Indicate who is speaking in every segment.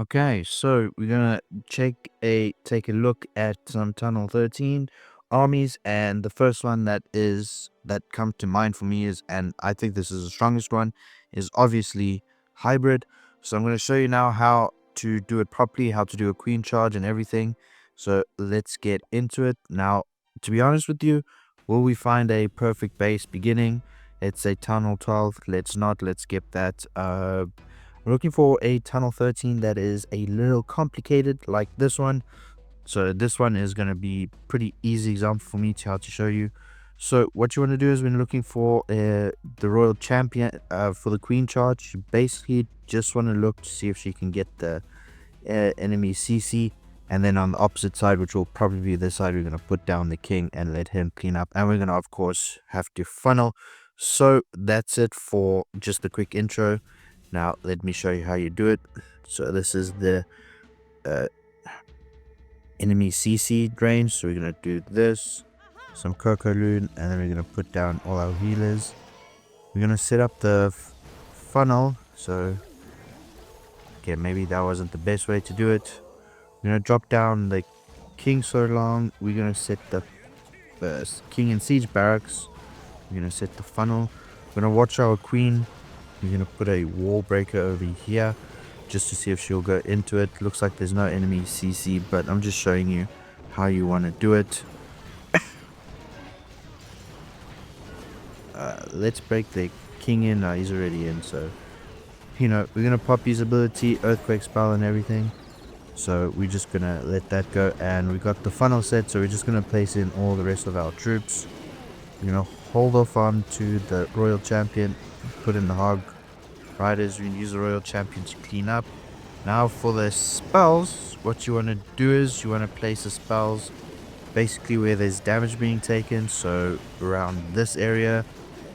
Speaker 1: Okay, so we're gonna take a look at some Tunnel 13 armies, and the first one that comes to mind for me is, and I think this is the strongest one, is obviously hybrid. So I'm gonna show you now how to do it properly, how to do a queen charge and everything. So let's get into it. Now, to be honest with you, will we find a perfect base beginning? It's a Tunnel 12. Let's not. Let's skip that. We're looking for a Tunnel 13 that is a little complicated like this one. So this one is going to be pretty easy example for me to how to show you. So what you want to do is when looking for the Royal Champion for the Queen charge, you basically just want to look to see if she can get the enemy CC. And then on the opposite side, which will probably be this side, we're going to put down the king and let him clean up. And we're going to, of course, have to funnel. So that's it for just a quick intro. Now, let me show you how you do it. So this is the enemy CC drain. So we're going to do this, some Coco Loon, and then we're going to put down all our healers. We're going to set up the funnel. So, okay, maybe that wasn't the best way to do it. We're going to drop down the king so long. We're going to set the king and siege barracks. We're going to set the funnel. We're going to watch our queen. We're going to put a wall breaker over here just to see if she'll go into it. Looks like there's no enemy CC, but I'm just showing you how you want to do it. Let's break the king in. He's already in, so we're going to pop his ability, earthquake spell and everything. So we're just going to let that go, and we got the funnel set, so we're just going to place in all the rest of our troops. We're going to hold off on to the Royal Champion, put in the hog riders. We can use the Royal Champion to clean up. Now for the spells, what you want to do is you want to place the spells basically where there's damage being taken, so around this area.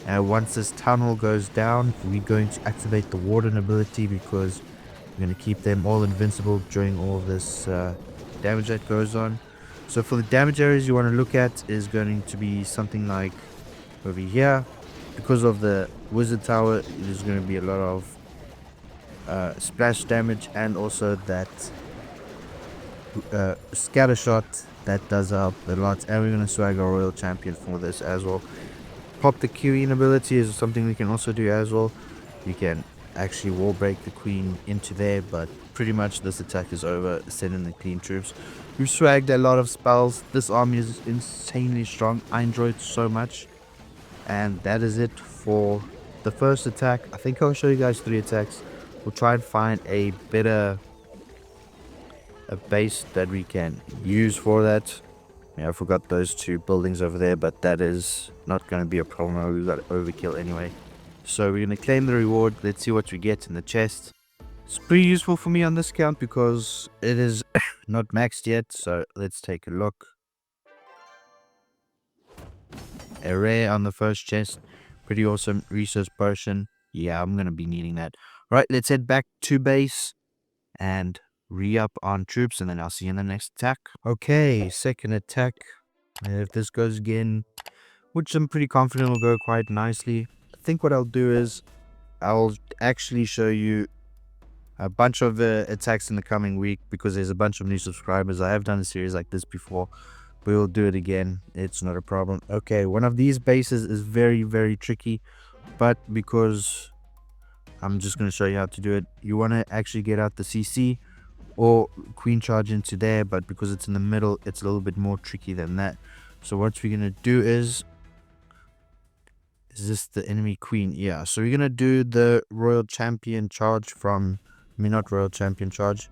Speaker 1: And once this tunnel goes down, we're going to activate the Warden ability because we're going to keep them all invincible during all this damage that goes on. So for the damage areas you want to look at is going to be something like over here. Because of the wizard tower, there's going to be a lot of splash damage, and also that scatter shot that does help a lot. And we're going to swag our Royal Champion for this as well. Pop the queen ability is something we can also do as well. You can actually wall break the queen into there, but pretty much this attack is over. Send in the clean troops. We've swagged a lot of spells. This army is insanely strong. I enjoy it so much. And that is it for the first attack. I think I'll show you guys 3 attacks. We'll try and find a base that we can use for that. Yeah, I forgot those 2 buildings over there, but that is not going to be a problem. We've got overkill anyway. So we're going to claim the reward. Let's see what we get in the chest. It's pretty useful for me on this count because it is not maxed yet. So let's take a look. A rare on the first chest. Pretty awesome resource potion. Yeah, I'm going to be needing that. Right, let's head back to base and re-up on troops, and then I'll see you in the next attack. Okay, second attack. If this goes again, which I'm pretty confident will go quite nicely. I think what I'll do is I'll actually show you a bunch of attacks in the coming week because there's a bunch of new subscribers. I have done a series like this before. We'll do it again. It's not a problem. Okay, one of these bases is very, very tricky, but because I'm just going to show you how to do it, you want to actually get out the CC or queen charge into there, but because it's in the middle, it's a little bit more tricky than that. So what we're going to do is this the enemy queen? Yeah, so we're going to do the Royal Champion charge from, not Royal Champion charge,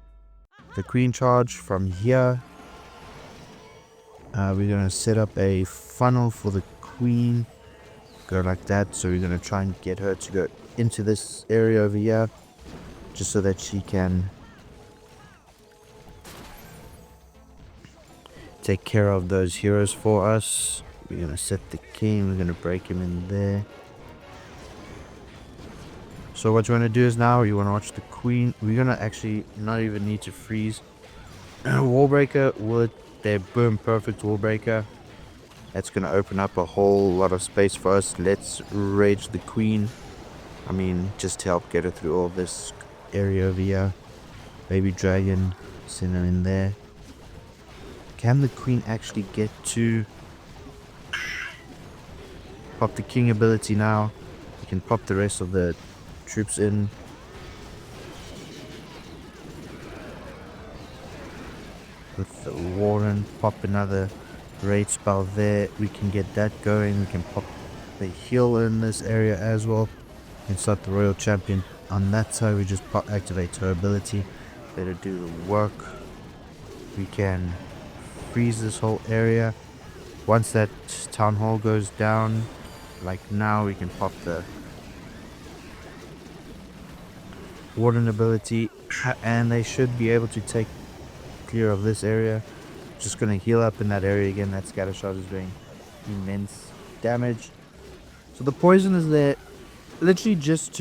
Speaker 1: the queen charge from here. We're going to set up a funnel for the queen, go like that. So we're going to try and get her to go into this area over here, just so that she can take care of those heroes for us. We're going to set the king, we're going to break him in there. So what you want to do is now you want to watch the queen. We're going to actually not even need to freeze. Wall breaker would, there, boom, perfect wall breaker. That's going to open up a whole lot of space for us. Let's rage the queen. I mean, just to help get her through all this area over here. Baby dragon, send him in there. Can the queen actually get to pop the king ability now? We can pop the rest of the troops in. With the Warren, pop another raid spell there. We can get that going. We can pop the heal in this area as well. And start the royal champion on that side. We just activate her ability. Let her do the work. We can freeze this whole area. Once that town hall goes down, like now, we can pop the warden ability, and they should be able to take clear of this area. Just gonna heal up in that area again. That scatter shot is doing immense damage. So the poison is there literally just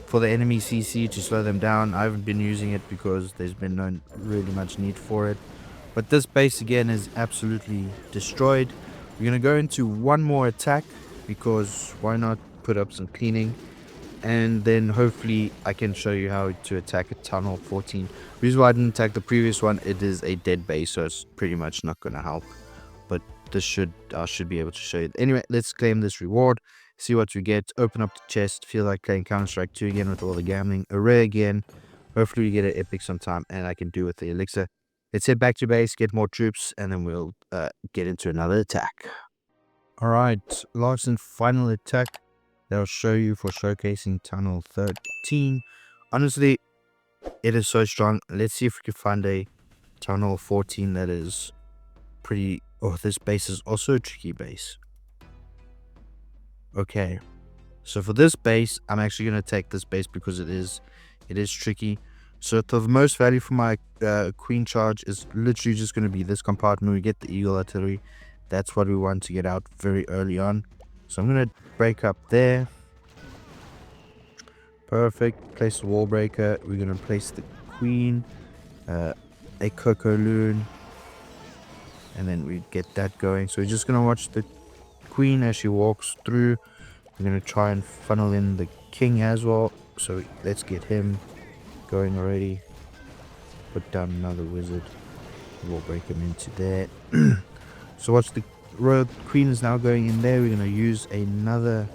Speaker 1: for the enemy CC to slow them down. I haven't been using it because there's been no really much need for it. But this base again is absolutely destroyed. We're going to go into one more attack because why not put up some cleaning. And then hopefully I can show you how to attack a Town Hall 14. The reason why I didn't attack the previous one, it is a dead base, so it's pretty much not going to help. But this I should be able to show you. Anyway, let's claim this reward. See what we get. Open up the chest. Feel like playing Counter-Strike 2 again with all the gambling. Array again. Hopefully we get an epic sometime and I can do with the elixir. Let's head back to base, get more troops, and then we'll get into another attack. Alright, last and final attack that I'll show you for showcasing Tunnel 13. Honestly, it is so strong. Let's see if we can find a Tunnel 14 that is pretty... Oh, this base is also a tricky base. Okay, so for this base, I'm actually going to take this base because it is tricky. So the most value for my queen charge is literally just going to be this compartment. We get the eagle artillery. That's what we want to get out very early on. So I'm going to break up there. Perfect. Place the wall breaker. We're going to place the queen, a cocoa loon, and then we get that going. So we're just going to watch the queen as she walks through. We're going to try and funnel in the king as well. So let's get him going already. Put down another wizard. We'll break him into there. So watch, the royal queen is now going in there. We're going to use another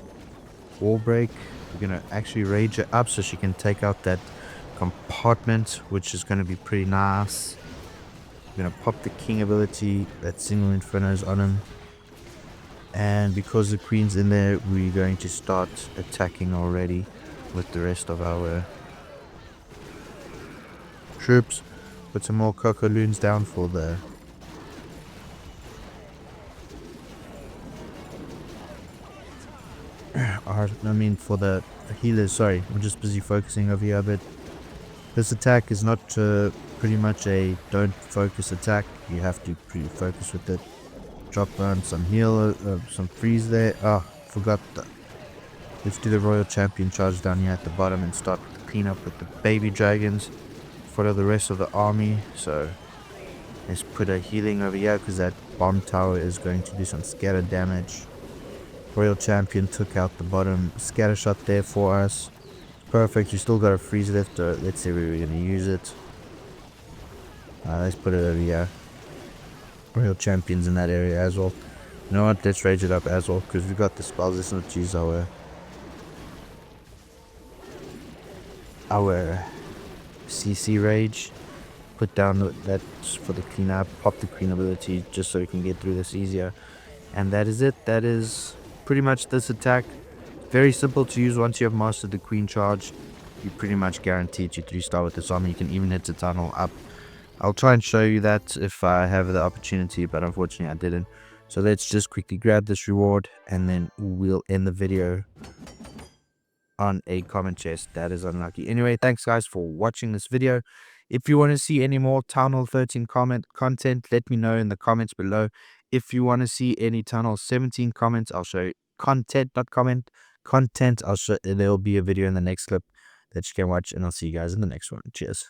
Speaker 1: wall break. We're going to actually rage her up so she can take out that compartment, which is going to be pretty nice. We're going to pop the king ability. That single inferno's on him. And because the queen's in there, we're going to start attacking already with the rest of our troops. Put some more cocoa loons down for the for the healers. Sorry, I'm just busy focusing over here a bit. This attack is not pretty much a don't focus attack. You have to focus with it. Drop down some heal, some freeze there. Forgot that. Let's do the royal champion charge down here at the bottom and start the cleanup with the baby dragons. Follow the rest of the army. So let's put a healing over here because that bomb tower is going to do some scatter damage. Royal champion took out the bottom scatter shot there for us. Perfect. We still got a freeze left. Let's see where we're going to use it. Let's put it over here. Royal champions in that area as well. You know what? Let's rage it up as well because we got the spells. Let's not use our CC rage. Put down that for the cleanup. Pop the queen ability just so we can get through this easier. And that is it. That is pretty much this attack. Very simple to use. Once you have mastered the queen charge, you pretty much guaranteed to 3-star with this army. You can even hit the tunnel up. I'll try and show you that if I have the opportunity, but unfortunately I didn't. So let's just quickly grab this reward and then we'll end the video on a common chest that is unlucky. Anyway, thanks guys for watching this video. If you want to see any more Town Hall 13 content, let me know in the comments below. If you want to see any Town Hall 17 comments, I'll show you content. I'll show, there will be a video in the next clip that you can watch, and I'll see you guys in the next one. Cheers.